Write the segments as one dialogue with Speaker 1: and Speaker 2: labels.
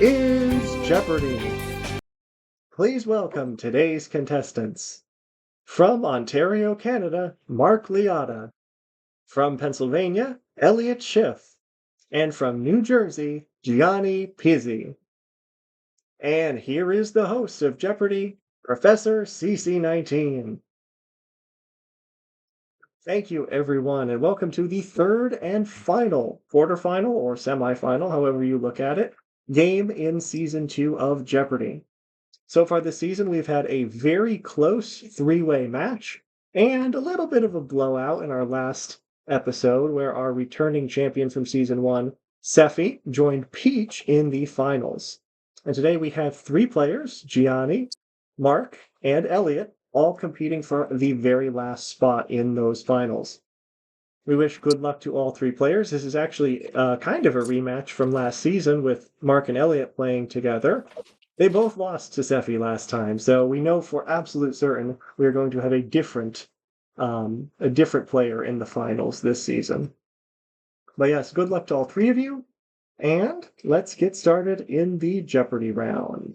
Speaker 1: is Jeopardy! Please welcome today's contestants. From Ontario, Canada, Mark Liotta. From Pennsylvania, Elliott Schiff. And from New Jersey, Gianni Pizzi. And here is the host of Jeopardy, Professor CC19. Thank you, everyone, and welcome to the third and final quarterfinal or semifinal, however you look at it, game in Season 2 of Jeopardy! So far this season, we've had a very close three-way match and a little bit of a blowout in our last episode where our returning champion from Season 1, Seffi, joined Peach in the finals. And today we have three players, Gianni, Mark, and Elliott, all competing for the very last spot in those finals. We wish good luck to all three players. This is actually kind of a rematch from last season with Mark and Elliott playing together. They both lost to Seffi last time, so we know for absolute certain we are going to have a different player in the finals this season. But yes, good luck to all three of you, and let's get started in the Jeopardy round.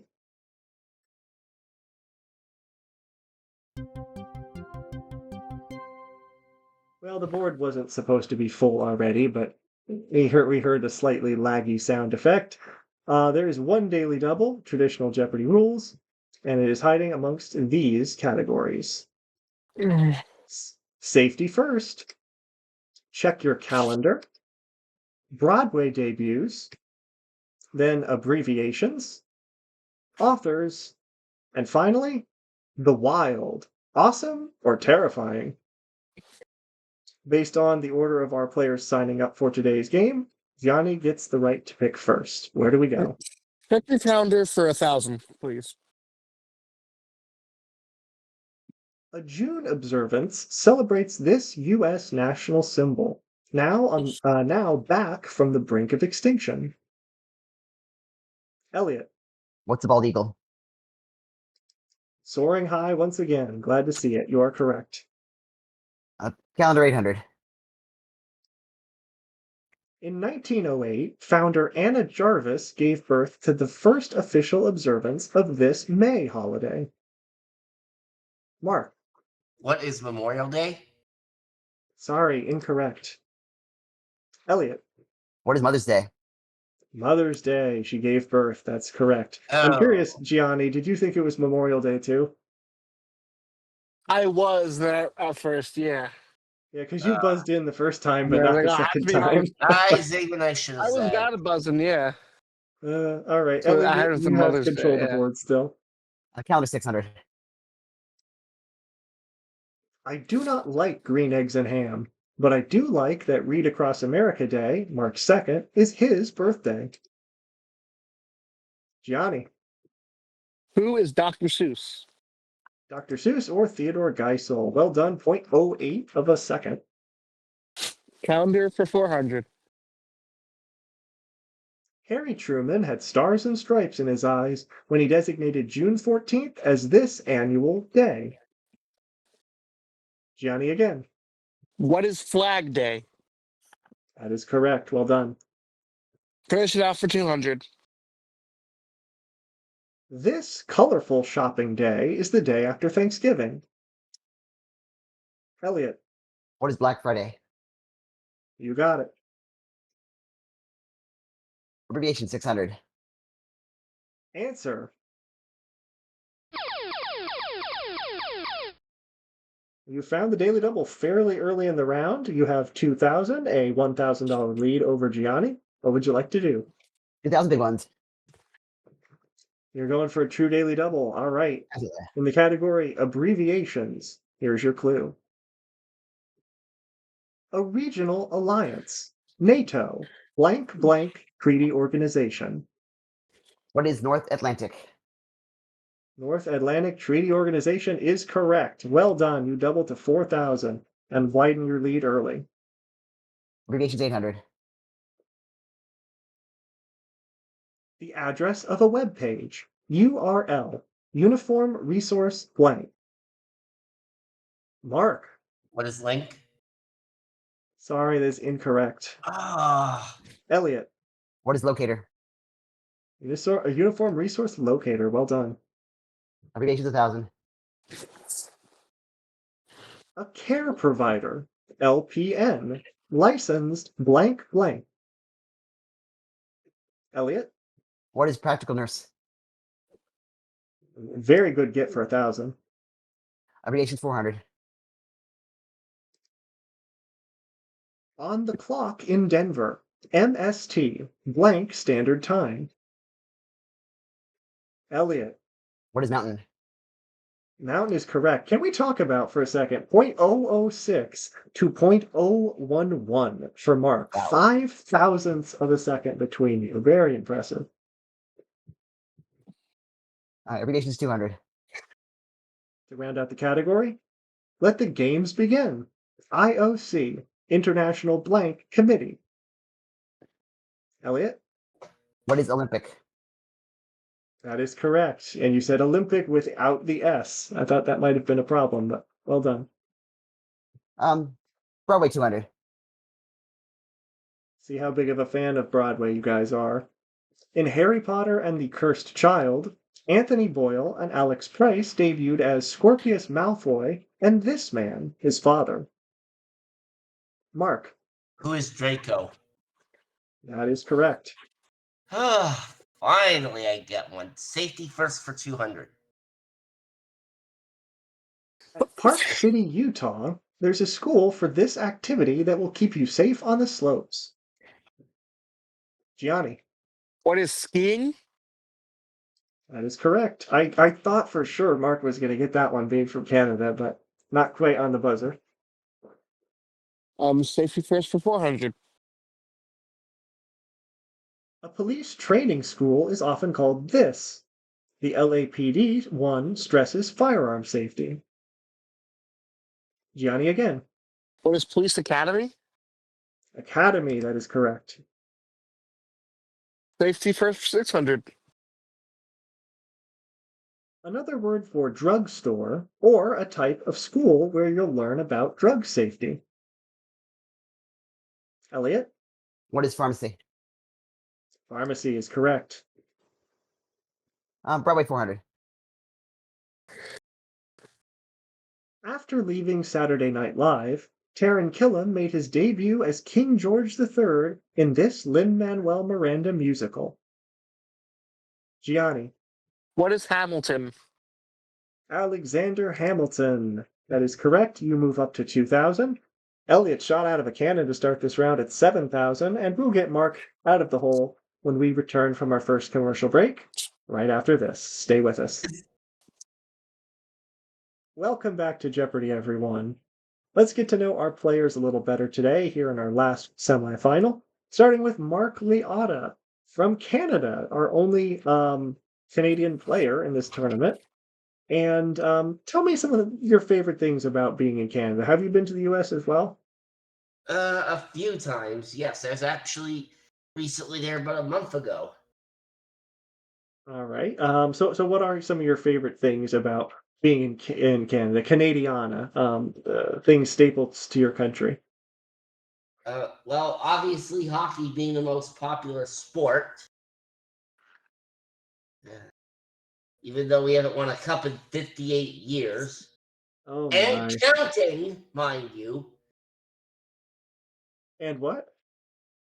Speaker 1: Well, the board wasn't supposed to be full already, but we heard a slightly laggy sound effect. There is one daily double, traditional Jeopardy rules, and it is hiding amongst these categories. Safety first. Check your calendar. Broadway debuts. Then abbreviations. Authors. And finally, the wild. Awesome or terrifying? Based on the order of our players signing up for today's game, Gianni gets the right to pick first. Where do we go?
Speaker 2: Check your calendar for 1,000, please.
Speaker 1: A June observance celebrates this U.S. national symbol, now back from the brink of extinction. Elliott.
Speaker 3: What's a bald eagle?
Speaker 1: Soaring high once again. Glad to see it. You are correct.
Speaker 3: Calendar 800.
Speaker 1: In 1908, founder Anna Jarvis gave birth to the first official observance of this May holiday. Mark.
Speaker 4: What is Memorial Day?
Speaker 1: Sorry, incorrect. Elliott.
Speaker 3: What is Mother's Day?
Speaker 1: Mother's Day. She gave birth. That's correct. I'm curious, Gianni, did you think it was Memorial Day too?
Speaker 2: I was there at first, yeah.
Speaker 1: Yeah, because you buzzed in the first time, but not the second
Speaker 2: happy
Speaker 1: time.
Speaker 4: I should have
Speaker 2: I was
Speaker 4: said.
Speaker 2: got a buzzing, yeah.
Speaker 1: All right.
Speaker 2: So I
Speaker 1: Elliott,
Speaker 2: heard it was
Speaker 1: you have
Speaker 2: Mother's
Speaker 1: control
Speaker 2: Day,
Speaker 1: of the
Speaker 2: yeah.
Speaker 1: board still.
Speaker 3: Calendar 600.
Speaker 1: I do not like green eggs and ham, but I do like that Read Across America Day, March 2nd, is his birthday. Gianni.
Speaker 2: Who is Dr. Seuss?
Speaker 1: Dr. Seuss or Theodore Geisel. Well done, 0.08 of a second.
Speaker 2: Calendar for 400.
Speaker 1: Harry Truman had stars and stripes in his eyes when he designated June 14th as this annual day. Gianni again.
Speaker 2: What is Flag Day?
Speaker 1: That is correct. Well done.
Speaker 2: Finish it out for 200.
Speaker 1: This colorful shopping day is the day after Thanksgiving. Elliott.
Speaker 3: What is Black Friday?
Speaker 1: You got it.
Speaker 3: Abbreviation 600.
Speaker 1: Answer. You found the daily double fairly early in the round. You have 2,000, a $1,000 lead over Gianni. What would you like to do?
Speaker 3: 2,000 big ones.
Speaker 1: You're going for a true daily double. All right. In the category abbreviations, here's your clue. A regional alliance. NATO. Blank blank treaty organization.
Speaker 3: What is North Atlantic?
Speaker 1: North Atlantic Treaty Organization is correct. Well done. You doubled to 4,000 and widen your lead early.
Speaker 3: Abbreviations 800.
Speaker 1: The address of a web page. URL. Uniform resource blank. Mark.
Speaker 4: What is link?
Speaker 1: Sorry, that's incorrect.
Speaker 4: Ah.
Speaker 1: Elliott.
Speaker 3: What is locator?
Speaker 1: A uniform resource locator. Well done.
Speaker 3: Abbreviation's 1,000.
Speaker 1: A care provider. LPN. Licensed blank blank. Elliott.
Speaker 3: What is practical nurse?
Speaker 1: Very good get for 1,000.
Speaker 3: Abbreviation's 400.
Speaker 1: On the clock in Denver. MST. Blank standard time. Elliott.
Speaker 3: What is mountain?
Speaker 1: Mountain is correct. Can we talk about for a second 0.006 to 0.011 for Mark?
Speaker 3: Wow.
Speaker 1: 5,000ths of a second between you. Very impressive.
Speaker 3: Abbreviation's 200.
Speaker 1: To round out the category, let the games begin. IOC, International Blank Committee. Elliott?
Speaker 3: What is Olympic?
Speaker 1: That is correct. And you said Olympic without the S. I thought that might have been a problem, but well done.
Speaker 3: Broadway 200.
Speaker 1: See how big of a fan of Broadway you guys are. In Harry Potter and the Cursed Child, Anthony Boyle and Alex Price debuted as Scorpius Malfoy and this man, his father. Mark.
Speaker 4: Who is Draco?
Speaker 1: That is correct.
Speaker 4: Finally, I get one. Safety first for 200.
Speaker 1: At Park City, Utah, there's a school for this activity that will keep you safe on the slopes. Gianni.
Speaker 2: What is skiing?
Speaker 1: That is correct. I thought for sure Mark was going to get that one being from Canada, but not quite on the buzzer.
Speaker 2: Safety first for 400.
Speaker 1: A police training school is often called this. The LAPD one stresses firearm safety. Gianni again.
Speaker 2: What is police academy?
Speaker 1: Academy, that is correct.
Speaker 2: Safety first for 600.
Speaker 1: Another word for drugstore, or a type of school where you'll learn about drug safety. Elliott?
Speaker 3: What is pharmacy?
Speaker 1: Pharmacy is correct.
Speaker 3: Broadway 400.
Speaker 1: After leaving Saturday Night Live, Taran Killam made his debut as King George III in this Lin-Manuel Miranda musical. Gianni.
Speaker 2: What is Hamilton?
Speaker 1: Alexander Hamilton. That is correct. You move up to 2,000. Elliott shot out of a cannon to start this round at 7,000, and we'll get Mark out of the hole when we return from our first commercial break right after this. Stay with us. Welcome back to Jeopardy, everyone. Let's get to know our players a little better today here in our last semifinal, starting with Mark Liotta from Canada, our only Canadian player in this tournament. And tell me some of your favorite things about being in Canada. Have you been to the U.S. as well?
Speaker 4: A few times, yes. I was actually recently there about a month ago.
Speaker 1: All right. So what are some of your favorite things about being in Canada, Canadiana, things stapled to your country?
Speaker 4: Well, obviously, hockey being the most popular sport. Even though we haven't won a cup in 58 years.
Speaker 1: Oh
Speaker 4: And
Speaker 1: my.
Speaker 4: counting, mind you.
Speaker 1: And what?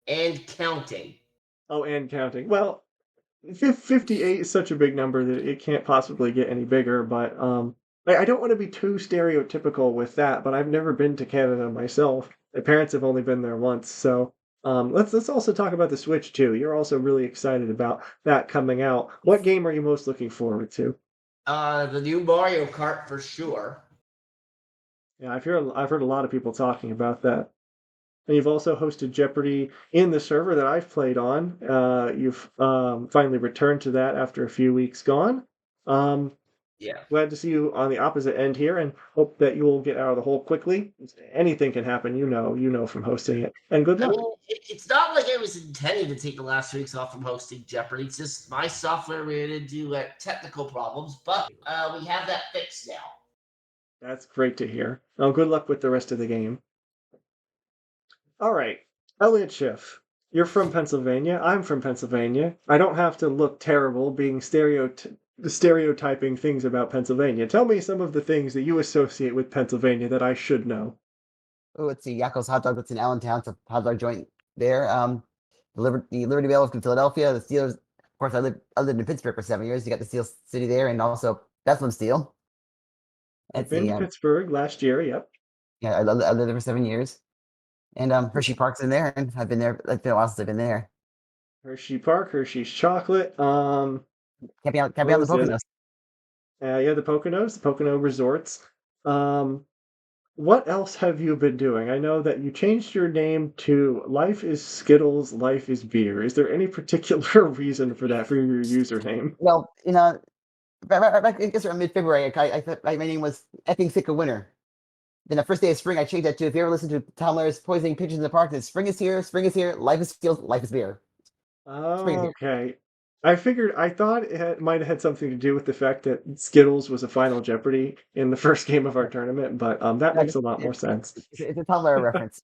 Speaker 4: And counting.
Speaker 1: Oh, and counting. Well, 58 is such a big number that it can't possibly get any bigger, but I don't want to be too stereotypical with that, but I've never been to Canada myself. My parents have only been there once, so let's also talk about the Switch too. You're also really excited about that coming out. What game are you most looking forward to?
Speaker 4: The new Mario Kart for sure.
Speaker 1: Yeah, I've heard a lot of people talking about that. And you've also hosted Jeopardy in the server that I've played on. You've finally returned to that after a few weeks gone.
Speaker 4: Yeah.
Speaker 1: Glad to see you on the opposite end here, and hope that you will get out of the hole quickly. Anything can happen, you know from hosting it. And good
Speaker 4: I
Speaker 1: luck.
Speaker 4: mean, it's not like I was intending to take the last 2 weeks off from hosting Jeopardy. It's just my software ran into technical problems, but we have that fixed now.
Speaker 1: That's great to hear. Well, good luck with the rest of the game. All right, Elliott Schiff. You're from Pennsylvania. I'm from Pennsylvania. I don't have to look terrible being stereotyping things about Pennsylvania. Tell me some of the things that you associate with Pennsylvania that I should know.
Speaker 3: Oh, let's see. Yakko's Hot Dog. That's in Allentown. It's a hot dog joint there. The Liberty Bell in Philadelphia. The Steelers. Of course, I lived in Pittsburgh for 7 years. You got the Steel City there, and also Bethlehem Steel.
Speaker 1: I've
Speaker 3: Let's
Speaker 1: been
Speaker 3: see.
Speaker 1: to Pittsburgh last year. Yep.
Speaker 3: Yeah, I lived there for 7 years, and Hershey Park's in there, and I've been there. It's been a while since I've been there.
Speaker 1: Hershey Park, Hershey's chocolate.
Speaker 3: Can't be
Speaker 1: What
Speaker 3: on the
Speaker 1: was the other?
Speaker 3: Poconos.
Speaker 1: Yeah, the Pocono Resorts. Um, what else have you been doing? I know that you changed your name to Life is Skittles, Life is Beer. Is there any particular reason for that for your username?
Speaker 3: Well, back I guess around mid-February, I thought my name was Epping Thicker Winter. Then the first day of spring, I changed that to, if you ever listen to Tom Lehrer's Poisoning Pigeons in the Park, then spring is here, life is skills, life is beer. Spring is
Speaker 1: Oh,
Speaker 3: here.
Speaker 1: okay. I thought might have had something to do with the fact that Skittles was a final Jeopardy in the first game of our tournament, but that
Speaker 3: No,
Speaker 1: makes a lot more sense.
Speaker 3: it's a Tom Lehrer reference.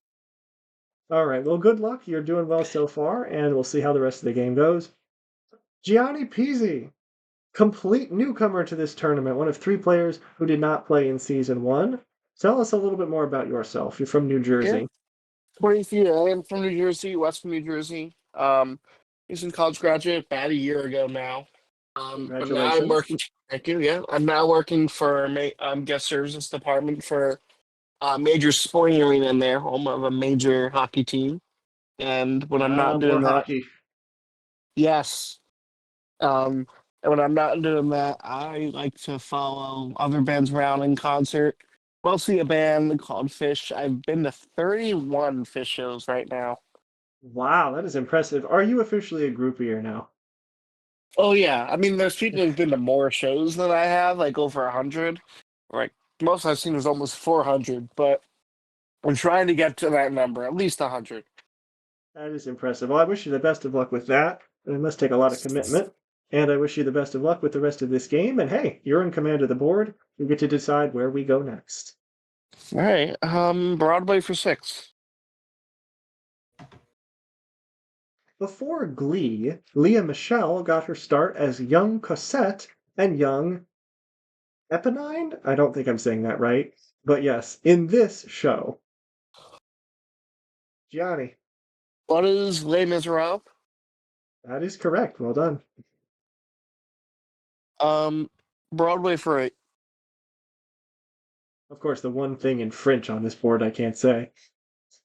Speaker 1: All right, well, good luck. You're doing well so far, and we'll see how the rest of the game goes. Gianni Pizzi, complete newcomer to this tournament, one of 3 players who did not play in Season 1. Tell us a little bit more about yourself. You're from New
Speaker 2: Yeah.
Speaker 1: Jersey.
Speaker 2: 23. I am from New Jersey, Western New Jersey. Recent college graduate, about a year ago now. But now I'm
Speaker 1: Congratulations.
Speaker 2: working. Thank you. Yeah, I'm now working for guest services department for a major sporting arena in there, home of a major hockey team. And when I'm not
Speaker 1: More
Speaker 2: doing that,
Speaker 1: hockey.
Speaker 2: yes. And when I'm not doing that, I like to follow other bands around in concert. Mostly a band called Fish. I've been to 31 Fish shows right now.
Speaker 1: Wow, that is impressive. Are you officially a groupier now?
Speaker 2: Oh yeah, I mean, there's people who've been to more shows than I have, like over 100. Like most I've seen is almost 400, but I'm trying to get to that number, at least 100.
Speaker 1: That is impressive. Well, I wish you the best of luck with that. It must take a lot of commitment. And I wish you the best of luck with the rest of this game. And hey, you're in command of the board. You get to decide where we go next.
Speaker 2: All right, Broadway for 6.
Speaker 1: Before Glee, Leah Michelle got her start as young Cosette and young Eponine? I don't think I'm saying that right. But yes, in this show. Gianni,
Speaker 2: What is Les Miserables?
Speaker 1: that is correct. Well done.
Speaker 2: Broadway for 8.
Speaker 1: Of course, the one thing in French on this board I can't say.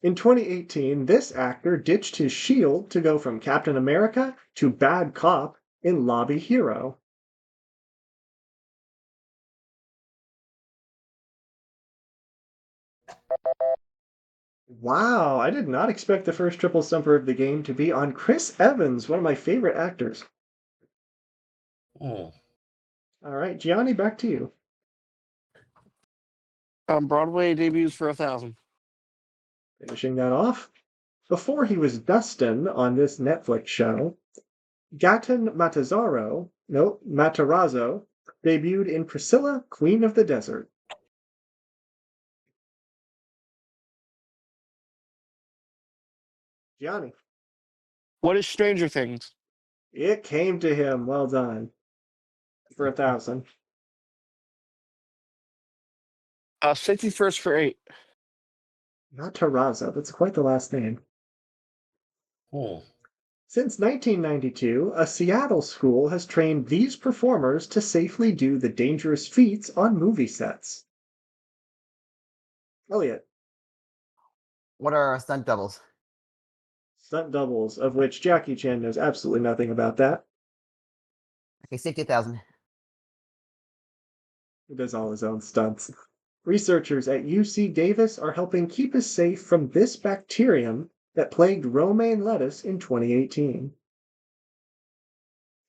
Speaker 1: In 2018, this actor ditched his shield to go from Captain America to bad cop in Lobby Hero. Wow, I did not expect the first triple stumper of the game to be on Chris Evans, one of my favorite actors.
Speaker 4: Hmm.
Speaker 1: All right, Gianni, back to you.
Speaker 2: Broadway debuts for 1,000.
Speaker 1: Finishing that off. Before he was Dustin on this Netflix show, Gaten Matarazzo debuted in Priscilla, Queen of the Desert. Gianni,
Speaker 2: What is Stranger Things?
Speaker 1: it came to him. Well done. For 1,000.
Speaker 2: 51st for 8.
Speaker 1: Matarazzo, that's quite the last name.
Speaker 4: Hmm.
Speaker 1: Since 1992, a Seattle school has trained these performers to safely do the dangerous feats on movie sets. Elliott,
Speaker 3: What are stunt doubles?
Speaker 1: stunt doubles, of which Jackie Chan knows absolutely nothing about that.
Speaker 3: Okay, safety 1,000.
Speaker 1: He does all his own stunts. Researchers at UC Davis are helping keep us safe from this bacterium that plagued romaine lettuce in 2018.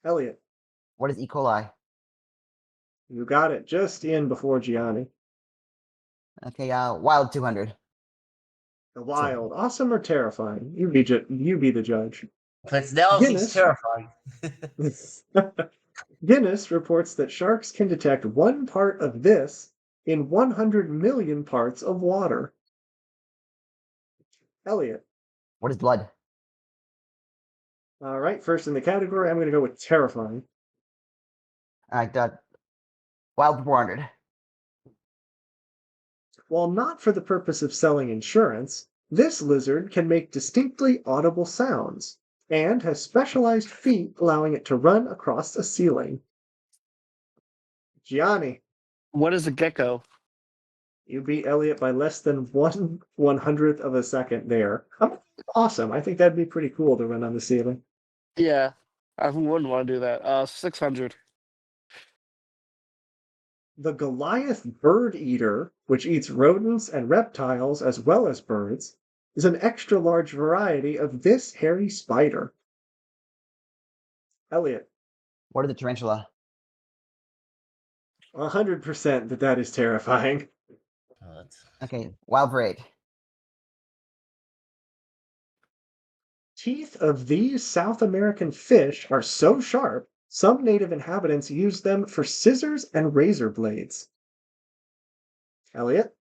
Speaker 1: Elliott,
Speaker 3: What is E. coli?
Speaker 1: you got it just in before Gianni.
Speaker 3: Okay, wild 200.
Speaker 1: The wild, awesome or terrifying? You be the judge.
Speaker 4: Personality's
Speaker 1: Guinness.
Speaker 4: terrifying.
Speaker 1: Guinness reports that sharks can detect 1 part of this in 100 million parts of water. Elliott,
Speaker 3: What is blood?
Speaker 1: All right, first in the category, I'm going to go with terrifying.
Speaker 3: All right, wild 400.
Speaker 1: While not for the purpose of selling insurance, this lizard can make distinctly audible sounds and has specialized feet allowing it to run across a ceiling. Gianni,
Speaker 2: What is a gecko?
Speaker 1: you beat Elliott by less than 1/100th of a second there. Awesome. I think that'd be pretty cool to run on the ceiling.
Speaker 2: Yeah, I wouldn't want to do that. 600.
Speaker 1: The Goliath bird eater, which eats rodents and reptiles as well as birds, is an extra large variety of this hairy spider. Elliott,
Speaker 3: What is a tarantula?
Speaker 1: 100% that is terrifying.
Speaker 3: Okay, wild parade.
Speaker 1: Teeth of these South American fish are so sharp, some native inhabitants use them for scissors and razor blades. Elliott?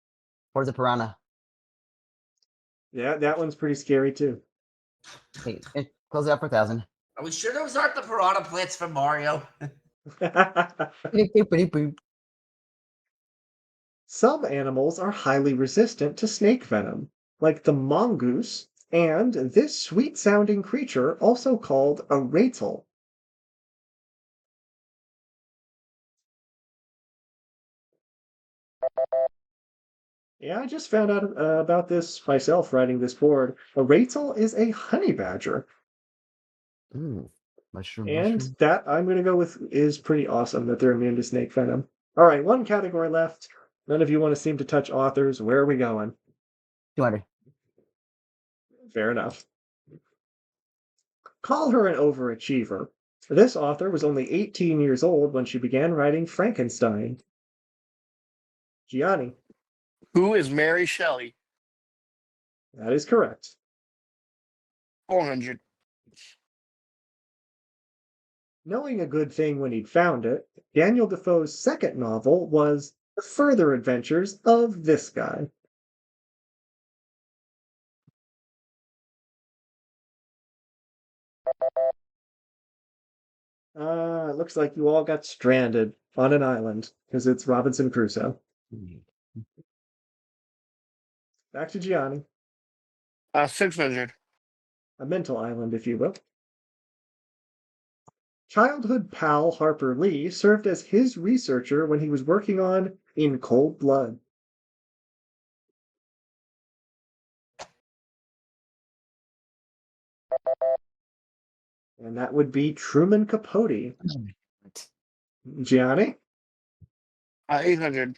Speaker 3: What is a piranha?
Speaker 1: Yeah, that one's pretty scary too.
Speaker 3: Okay, close it out for 1,000.
Speaker 4: Are we sure those aren't the piranha plants from Mario?
Speaker 1: Some animals are highly resistant to snake venom, like the mongoose and this sweet-sounding creature also called a ratel. Yeah, I just found out about this myself writing this board. A ratel is a honey badger.
Speaker 3: Ooh, mushroom.
Speaker 1: And that I'm going to go with is pretty awesome that they're immune to snake venom. All right, one category left. None of you want to seem to touch authors. Where are we going?
Speaker 3: 200.
Speaker 1: Fair enough. Call her an overachiever. This author was only 18 years old when she began writing Frankenstein. Gianni.
Speaker 2: Who is Mary Shelley?
Speaker 1: That is correct.
Speaker 2: 400.
Speaker 1: Knowing a good thing when he'd found it, Daniel Defoe's second novel was The Further Adventures of This Guy. It looks like you all got stranded on an island because it's Robinson Crusoe. Back to Gianni.
Speaker 2: 600.
Speaker 1: A mental island, if you will. Childhood pal Harper Lee served as his researcher when he was working on In Cold Blood. And that would be Truman Capote. Gianni?
Speaker 2: 800.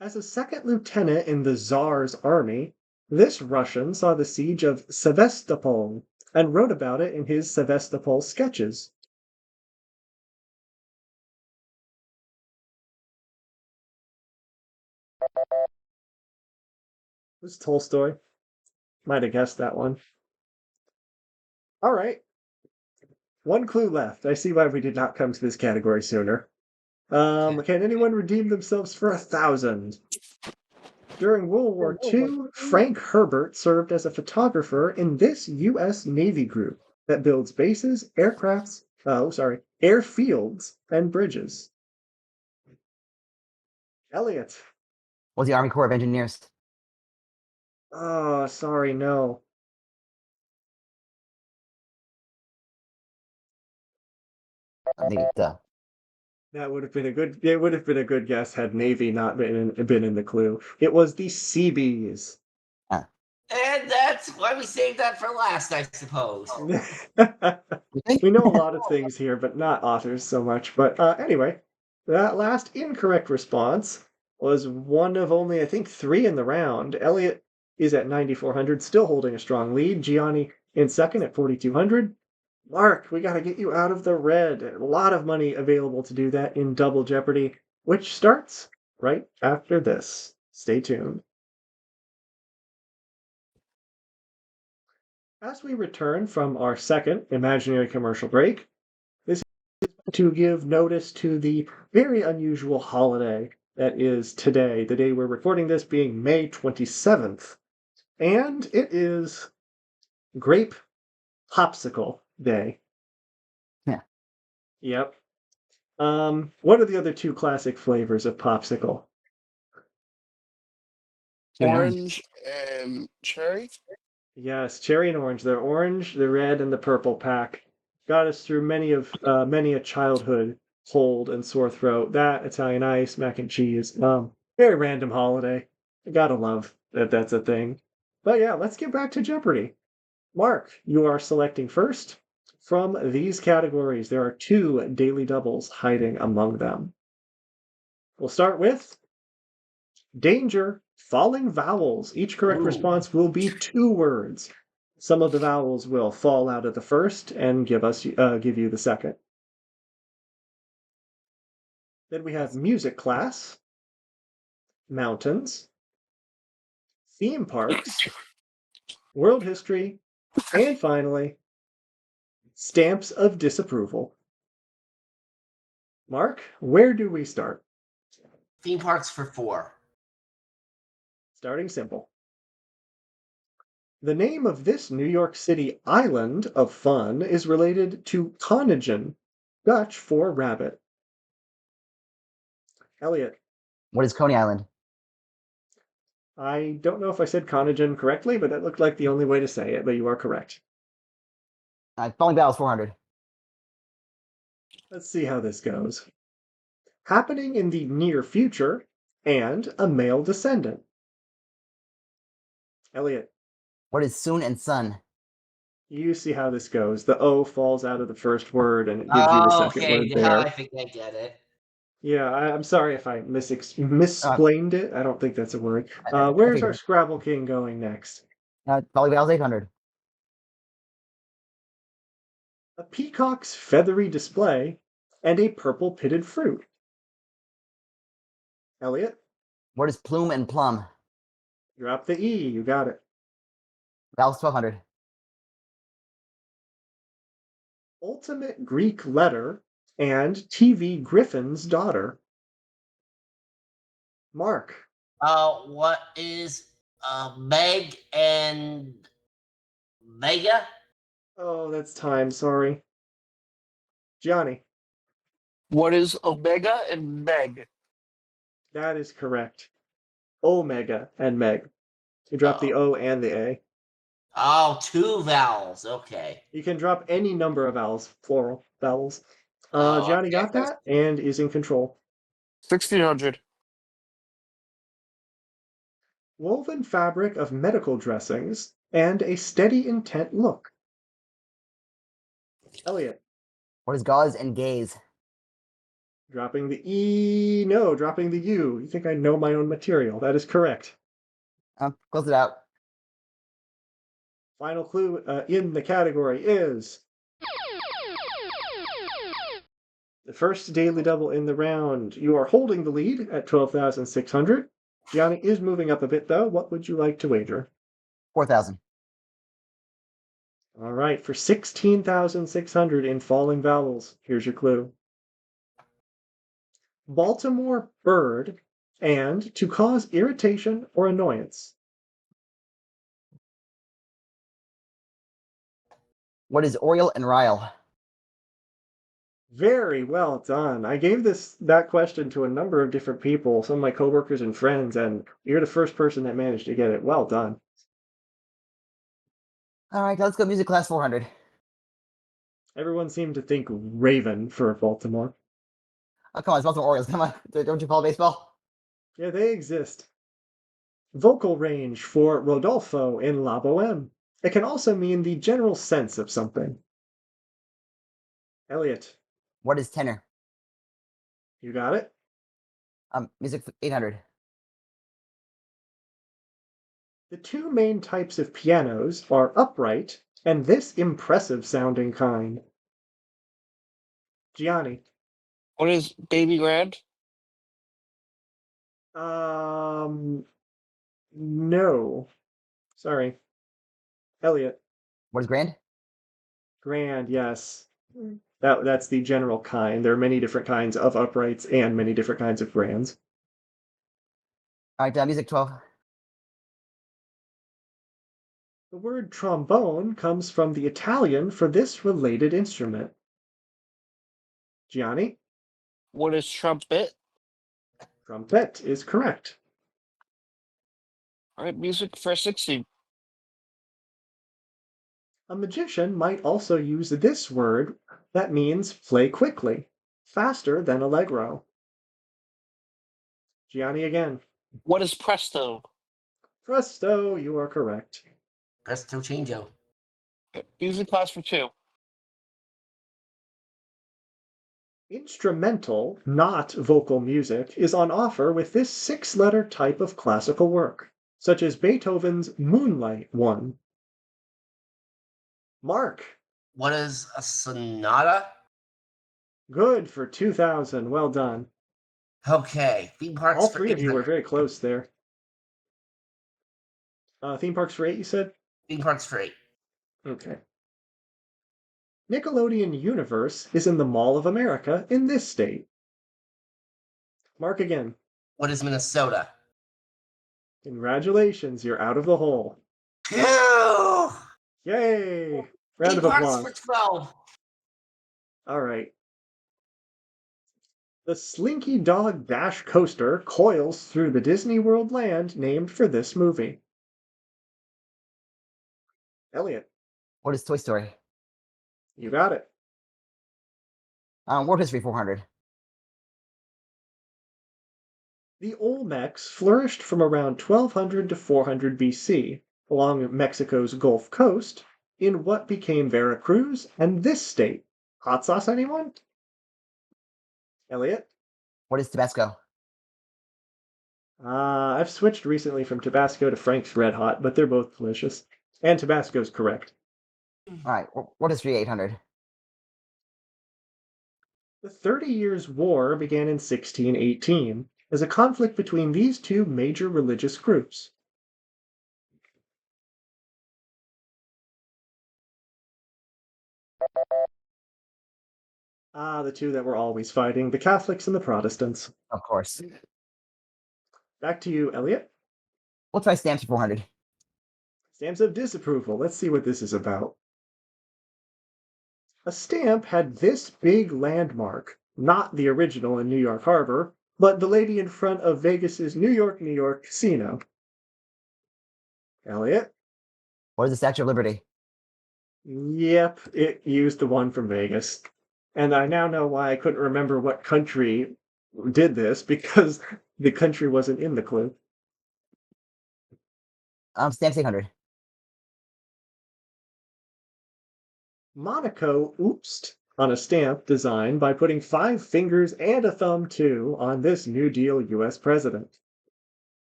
Speaker 1: As a second lieutenant in the Tsar's army, this Russian saw the siege of Sevastopol and wrote about it in his Sevastopol sketches. It was Tolstoy. Might have guessed that one. All right. One clue left. I see why we did not come to this category sooner. Can anyone redeem themselves for 1,000? During World War II, Frank Herbert served as a photographer in this U.S. Navy group that builds bases, airfields, and bridges. Elliott.
Speaker 3: Was the Army Corps of Engineers?
Speaker 1: Oh, sorry, no.
Speaker 3: Maybe duh.
Speaker 1: That would have been a good. It would have been a good guess had Navy not been in the clue. It was the Seabees.
Speaker 4: And that's why we saved that for last, I suppose.
Speaker 1: We know a lot of things here, but not authors so much. But anyway, that last incorrect response was one of only, I think, 3 in the round. Elliott is at 9,400, still holding a strong lead. Gianni in second at 4,200. Mark, we got to get you out of the red. A lot of money available to do that in Double Jeopardy, which starts right after this. Stay tuned. As we return from our second imaginary commercial break, this is to give notice to the very unusual holiday that is today, the day we're recording this being May 27th. And it is Grape Popsicle Day.
Speaker 3: Yeah.
Speaker 1: Yep. What are the other two classic flavors of popsicle?
Speaker 2: Orange and cherry.
Speaker 1: Yes, cherry and orange. The orange, the red, and the purple pack got us through many a childhood cold and sore throat. That Italian ice, mac and cheese. Very random holiday. I gotta love that that's a thing. But yeah, let's get back to Jeopardy. Mark, you are selecting first. From these categories, there are two daily doubles hiding among them. We'll start with danger, falling vowels. Each correct
Speaker 4: Ooh.
Speaker 1: response will be two words. Some of the vowels will fall out of the first and give you the second. Then we have music class, mountains, theme parks, world history, and finally, stamps of disapproval. Mark, where do we start?
Speaker 4: Theme parks for 4.
Speaker 1: Starting simple. The name of this New York City island of fun is related to Conagin, Dutch for rabbit. Elliott,
Speaker 3: What is Coney Island?
Speaker 1: I don't know if I said Conagin correctly, but that looked like the only way to say it, but you are correct.
Speaker 3: Falling Battles 400.
Speaker 1: Let's see how this goes. Happening in the near future and a male descendant. Elliott,
Speaker 3: What is Soon and Sun?
Speaker 1: you see how this goes. The O falls out of the first word and it gives you the second
Speaker 4: Okay,
Speaker 1: word
Speaker 4: now I
Speaker 1: there.
Speaker 4: think I get it.
Speaker 1: Yeah, I'm sorry if I misexplained it. I don't think that's a word.
Speaker 3: I
Speaker 1: Where's
Speaker 3: think
Speaker 1: our Scrabble King going next?
Speaker 3: Falling Battles 800.
Speaker 1: A peacock's feathery display and a purple pitted fruit. Elliott,
Speaker 3: What is Plume and Plum?
Speaker 1: drop the E. You got it.
Speaker 3: Battles 1200.
Speaker 1: Ultimate Greek letter and TV Griffin's daughter. Mark,
Speaker 4: What is Meg and Mega?
Speaker 1: oh, that's time. Sorry. Gianni,
Speaker 2: What is Omega and Meg?
Speaker 1: that is correct. Omega and Meg. You drop the O and the A.
Speaker 4: Oh, 2 vowels. Okay.
Speaker 1: You can drop any number of vowels, plural vowels.
Speaker 4: Oh,
Speaker 1: Gianni
Speaker 4: okay.
Speaker 1: got that and is in control.
Speaker 2: 1600.
Speaker 1: Woven fabric of medical dressings and a steady intent look. Elliott,
Speaker 3: What is Gauze and Gaze?
Speaker 1: dropping the E. No, dropping the U. You think I know my own material. That is correct.
Speaker 3: Close it out.
Speaker 1: Final clue in the category is the first daily double in the round. You are holding the lead at 12,600. Gianni is moving up a bit, though. What would you like to wager?
Speaker 3: 4,000.
Speaker 1: All right, for 16,600 in falling vowels, here's your clue. Baltimore bird and to cause irritation or annoyance.
Speaker 3: What is Oriole and Ryle?
Speaker 1: Very well done. I gave that question to a number of different people, some of my coworkers and friends, and you're the first person that managed to get it. Well done.
Speaker 3: All right, let's go music class 400.
Speaker 1: Everyone seemed to think Raven for Baltimore.
Speaker 3: Oh, come on, it's Baltimore Orioles. Come on, don't you follow baseball?
Speaker 1: Yeah, they exist. Vocal range for Rodolfo in La Boheme. It can also mean the general sense of something. Elliott,
Speaker 3: What is tenor?
Speaker 1: you got it?
Speaker 3: Music 800.
Speaker 1: The two main types of pianos are upright and this impressive sounding kind. Gianni.
Speaker 2: What is Baby Grand?
Speaker 1: No. Sorry. Elliott.
Speaker 3: What is grand?
Speaker 1: Grand, yes. That's the general kind. There are many different kinds of uprights and many different kinds of grands.
Speaker 3: All right, music 12.
Speaker 1: The word trombone comes from the Italian for this related instrument. Gianni?
Speaker 2: What is trumpet?
Speaker 1: Trumpet is correct.
Speaker 2: All right, music for 60.
Speaker 1: A magician might also use this word that means play quickly, faster than allegro. Gianni again.
Speaker 2: What is presto?
Speaker 1: Presto, you are correct.
Speaker 4: Presto changeo.
Speaker 2: Music class for 2.
Speaker 1: Instrumental, not vocal music, is on offer with this 6-letter type of classical work, such as Beethoven's Moonlight One. Mark.
Speaker 4: What is a sonata?
Speaker 1: Good for 2,000. Well done.
Speaker 4: Okay. Theme parks
Speaker 1: All
Speaker 4: for
Speaker 1: 3 of you were
Speaker 4: 800.
Speaker 1: very close there. Theme parks for 8, you said?
Speaker 4: Theme parks for 8.
Speaker 1: Okay. Nickelodeon Universe is in the Mall of America in this state. Mark again.
Speaker 4: What is Minnesota?
Speaker 1: Congratulations, you're out of the hole.
Speaker 4: Phew!
Speaker 1: Yay! Round
Speaker 4: Theme
Speaker 1: of
Speaker 4: parks
Speaker 1: applause.
Speaker 4: for 12.
Speaker 1: All right. The Slinky Dog Dash coaster coils through the Disney World land named for this movie. Elliott,
Speaker 3: What is Toy Story?
Speaker 1: you got it.
Speaker 3: World History 400.
Speaker 1: The Olmecs flourished from around 1200 to 400 BC along Mexico's Gulf Coast in what became Veracruz and this state. Hot sauce, anyone? Elliott?
Speaker 3: What is Tabasco?
Speaker 1: I've switched recently from Tabasco to Frank's Red Hot, but they're both delicious. And Tabasco's correct.
Speaker 3: All right. World History 800.
Speaker 1: The 30 Years' War began in 1618 as a conflict between these two major religious groups. The two that were always fighting, the Catholics and the Protestants.
Speaker 3: Of course.
Speaker 1: Back to you, Elliott.
Speaker 3: We'll try stamps for 400.
Speaker 1: Stamps of disapproval. Let's see what this is about. A stamp had this big landmark, not the original in New York Harbor, but the lady in front of Vegas's New York, New York casino. Elliott?
Speaker 3: What is the Statue of Liberty?
Speaker 1: Yep, it used the one from Vegas. And I now know why I couldn't remember what country did this, because the country wasn't in the clue.
Speaker 3: Stamps 800.
Speaker 1: Monaco oopsed on a stamp design by putting 5 fingers and a thumb too on this New Deal US president.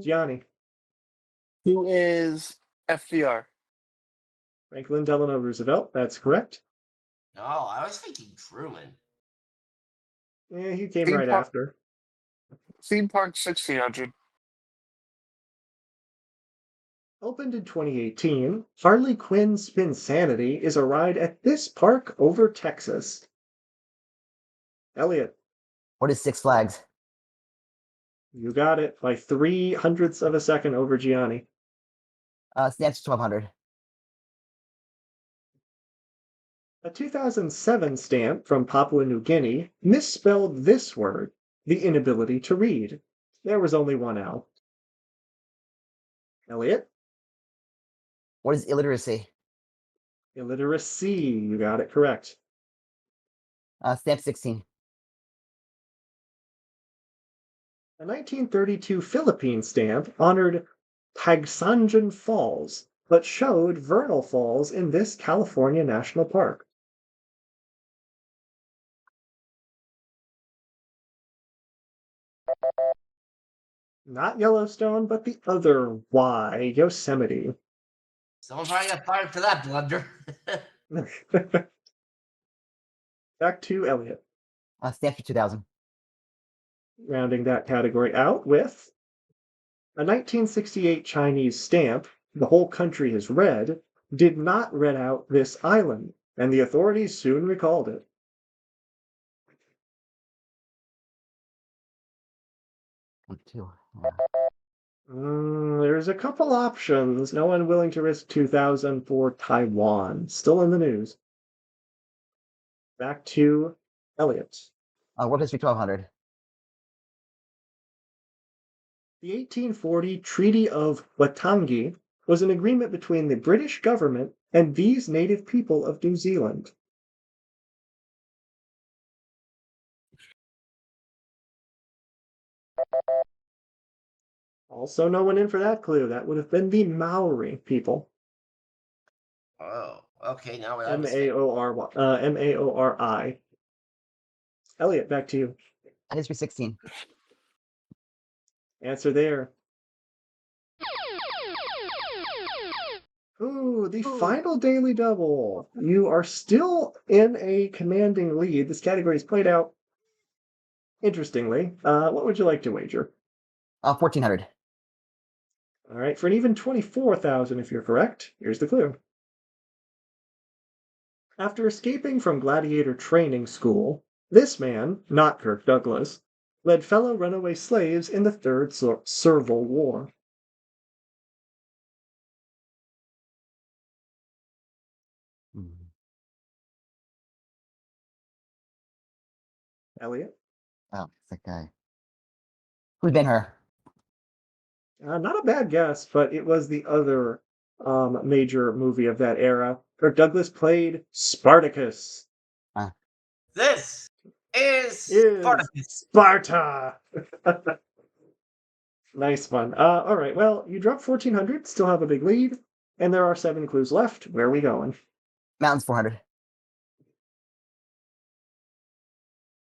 Speaker 1: Gianni.
Speaker 2: Who is FDR?
Speaker 1: Franklin Delano Roosevelt, that's correct.
Speaker 4: No, I was thinking Truman.
Speaker 1: Yeah, he came
Speaker 2: Theme
Speaker 1: right
Speaker 2: park-
Speaker 1: after.
Speaker 2: Theme park 1600.
Speaker 1: Opened in 2018, Harley Quinn Spinsanity is a ride at this park over Texas. Elliott,
Speaker 3: What is Six Flags?
Speaker 1: you got it by 0.03 of a second over Gianni.
Speaker 3: Stamps 1200.
Speaker 1: A 2007 stamp from Papua New Guinea misspelled this word, the inability to read. There was only one L. Elliott,
Speaker 3: What is illiteracy?
Speaker 1: illiteracy, you got it correct.
Speaker 3: Stamp 16.
Speaker 1: A 1932 Philippine stamp honored Pagsanjan Falls, but showed Vernal Falls in this California national park. Not Yellowstone, but the other Y, Yosemite.
Speaker 4: Someone probably got fired for that blunder.
Speaker 1: Back to Elliott,
Speaker 3: Stamps for 2000.
Speaker 1: rounding that category out with a 1968 Chinese stamp, the whole country is red, did not red out this island, and the authorities soon recalled it.
Speaker 3: One, two.
Speaker 1: There's a couple options. No one willing to risk 2,000 for Taiwan. Still in the news. Back to Elliott.
Speaker 3: World History 1200.
Speaker 1: The 1840 Treaty of Waitangi was an agreement between the British government and these native people of New Zealand. Also, no one in for that clue. That would have been the Maori people.
Speaker 4: Oh, okay. Now we're
Speaker 1: Maori. Elliott, back to you.
Speaker 3: History 16.
Speaker 1: Answer there. Ooh, the final daily double. You are still in a commanding lead. This category is played out interestingly. What would you like to wager?
Speaker 3: 1400.
Speaker 1: All right, for an even 24,000 if you're correct, here's the clue. After escaping from gladiator training school, this man, not Kirk Douglas, led fellow runaway slaves in the Third Servile War. Elliott?
Speaker 3: Oh, it's that guy. Who's been her?
Speaker 1: Not a bad guess, but it was the other major movie of that era. Kirk Douglas played Spartacus.
Speaker 4: This is Spartacus.
Speaker 1: Sparta. Nice one. All right. Well, you dropped 1,400. Still have a big lead, and there are 7 clues left. Where are we going?
Speaker 3: Mountains 400.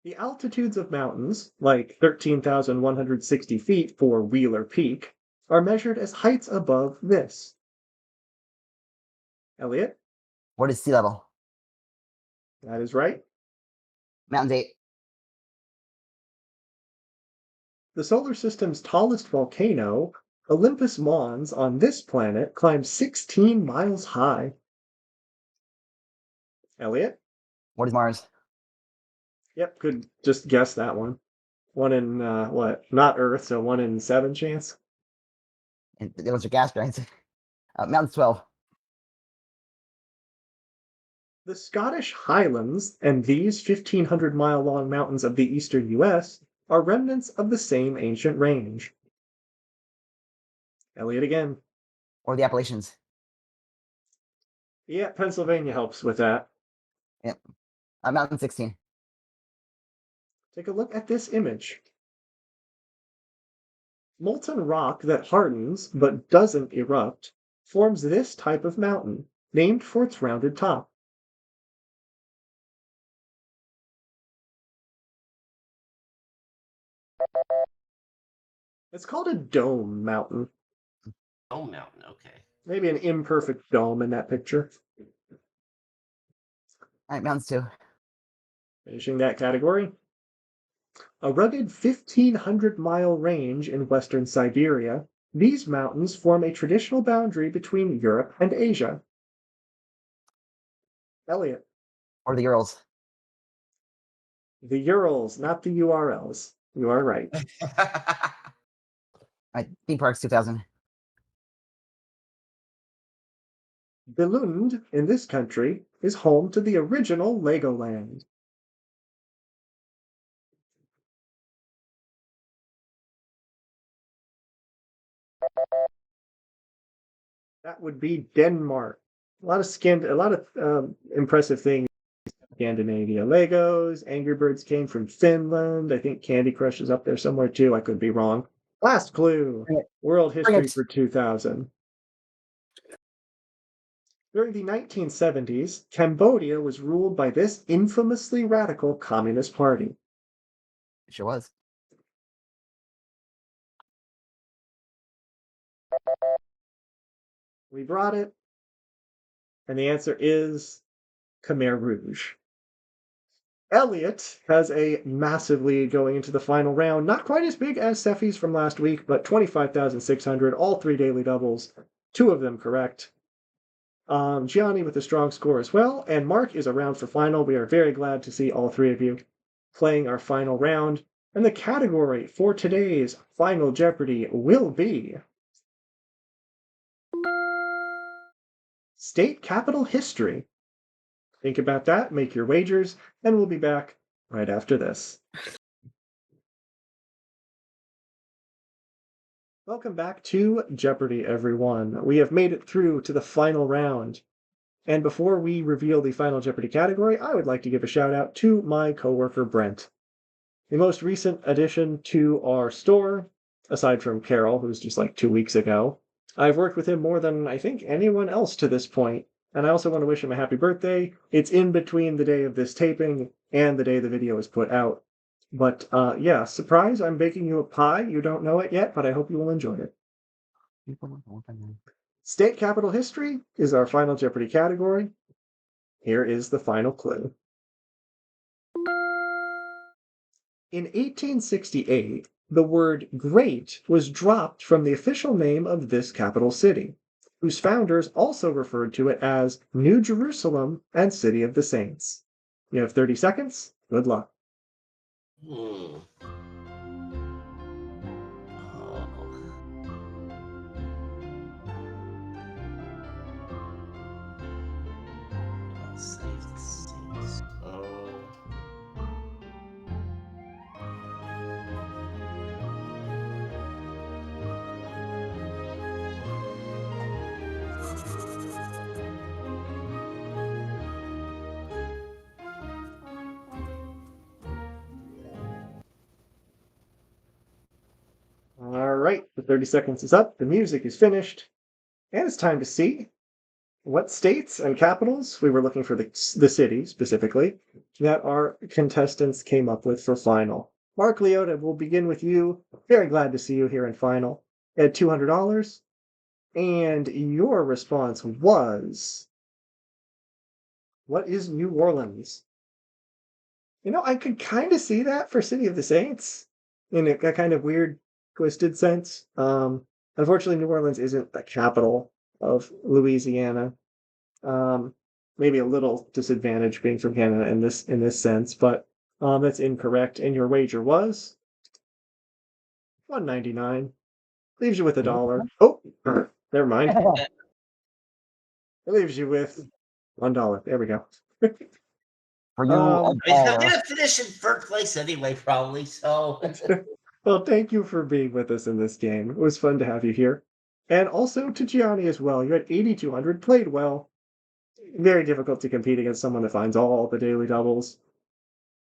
Speaker 1: The altitudes of mountains, like 13,160 feet for Wheeler Peak, are measured as heights above this. Elliott?
Speaker 3: What is sea level?
Speaker 1: That is right.
Speaker 3: Mountains 8.
Speaker 1: The solar system's tallest volcano, Olympus Mons, on this planet climbs 16 miles high. Elliott?
Speaker 3: What is Mars?
Speaker 1: Yep, could just guess that one. One in, what? Not Earth, so 1 in 7 chance.
Speaker 3: And those are gas giants. Mountains 12.
Speaker 1: The Scottish Highlands and these 1,500-mile-long mountains of the eastern U.S. are remnants of the same ancient range. Elliott again.
Speaker 3: Or the Appalachians.
Speaker 1: Yeah, Pennsylvania helps with that.
Speaker 3: Yep. Mountain 16.
Speaker 1: Take a look at this image. Molten rock that hardens but doesn't erupt forms this type of mountain, named for its rounded top. It's called a dome mountain.
Speaker 4: Oh, mountain. Okay.
Speaker 1: Maybe an imperfect dome in that picture.
Speaker 3: All right, mountains 2.
Speaker 1: Finishing that category. A rugged 1,500-mile range in western Siberia, these mountains form a traditional boundary between Europe and Asia. Elliott.
Speaker 3: Or the Urals.
Speaker 1: The Urals, not the URLs. You are right.
Speaker 3: All right, theme parks 2000.
Speaker 1: Billund, in this country, is home to the original Legoland. That would be Denmark. A lot of impressive things. Scandinavia. Legos, Angry Birds came from Finland. I think Candy Crush is up there somewhere too. I could be wrong. Last clue. World history for 2000. During the 1970s, Cambodia was ruled by this infamously radical Communist Party.
Speaker 3: It sure was.
Speaker 1: We brought it. And the answer is Khmer Rouge. Elliott has a massive lead going into the final round. Not quite as big as Seffi's from last week, but 25,600, all 3 daily doubles, 2 of them correct. Gianni with a strong score as well, and Mark is around for final. We are very glad to see all 3 of you playing our final round. And the category for today's Final Jeopardy will be state capital history. Think about that, make your wagers, and we'll be back right after this. Welcome back to Jeopardy, everyone. We have made it through to the final round. And before we reveal the final Jeopardy category, I would like to give a shout out to my coworker, Brent. The most recent addition to our store, aside from Carol, who's just like 2 weeks ago, I've worked with him more than I think anyone else to this point. And I also want to wish him a happy birthday. It's in between the day of this taping and the day the video is put out. But yeah, surprise, I'm baking you a pie. You don't know it yet, but I hope you will enjoy it. State capital history is our final Jeopardy category. Here is the final clue. In 1868, the word great was dropped from the official name of this capital city, whose founders also referred to it as New Jerusalem and City of the Saints. You have 30 seconds. Good luck.
Speaker 4: Oh. Save the Saints. Oh.
Speaker 1: All right, the 30 seconds is up. The music is finished. And it's time to see what states and capitals, we were looking for the city specifically, that our contestants came up with for final. Mark Leota, we'll begin with you. Very glad to see you here in final. You had $200, and your response was, what is New Orleans? You know, I could kind of see that for City of the Saints in a kind of weird, twisted sense. Unfortunately, New Orleans isn't the capital of Louisiana. Maybe a little disadvantage being from Canada in this sense, but that's incorrect. And your wager was $1.99. Leaves you with $1. Oh, never mind. It leaves you with $1. There we go.
Speaker 3: For you,
Speaker 4: I mean, I'm gonna finish in third place anyway, probably. So.
Speaker 1: Well, thank you for being with us in this game. It was fun to have you here. And also to Gianni as well. You had 8,200, played well. Very difficult to compete against someone that finds all the daily doubles.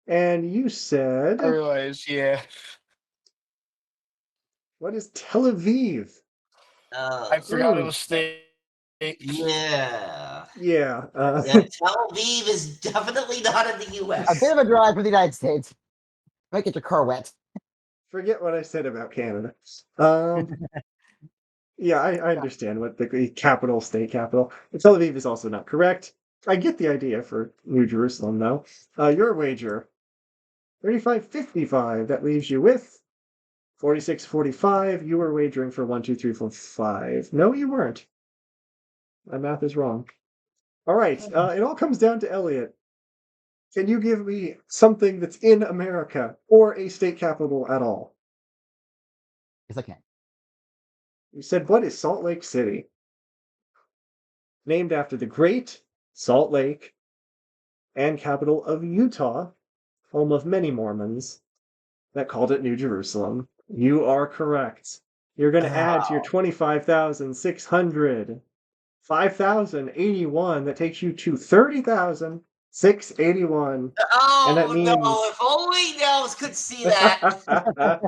Speaker 1: And you said,
Speaker 2: I realize, yeah.
Speaker 1: what is Tel Aviv?
Speaker 2: I forgot it was state.
Speaker 4: Yeah.
Speaker 1: Yeah.
Speaker 4: Tel Aviv is definitely not in the U.S.
Speaker 3: a bit of a drive for the United States. Might get your car wet.
Speaker 1: Forget what I said about Canada. Yeah, I understand what the capital, state capital. Tel Aviv is also not correct. I get the idea for New Jerusalem, though. Your wager, 35.55. That leaves you with 46.45. You were wagering for 1, 2, 3, 4, 5. No, you weren't. My math is wrong. All right, it all comes down to Elliott. Can you give me something that's in America or a state capital at all?
Speaker 3: Yes, I can.
Speaker 1: You said, what is Salt Lake City? Named after the great Salt Lake and capital of Utah, home of many Mormons that called it New Jerusalem. You are correct. You're going to add to your 25,600. 5,081. That takes you to 30,681.
Speaker 4: Oh,
Speaker 1: and that means...
Speaker 4: no, if only Nels could see that.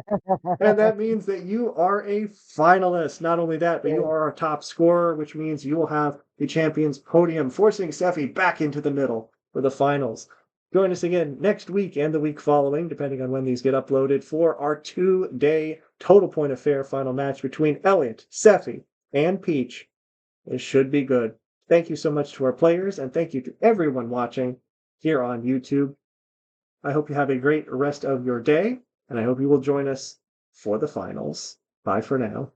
Speaker 1: And that means that you are a finalist. Not only that, but you are our top scorer, which means you will have the champion's podium, forcing Steffi back into the middle for the finals. Join us again next week and the week following, depending on when these get uploaded, for our 2-day total point of fair final match between Elliott, Steffi, and Peach. It should be good. Thank you so much to our players, and thank you to everyone watching here on YouTube. I hope you have a great rest of your day, and I hope you will join us for the finals. Bye for now.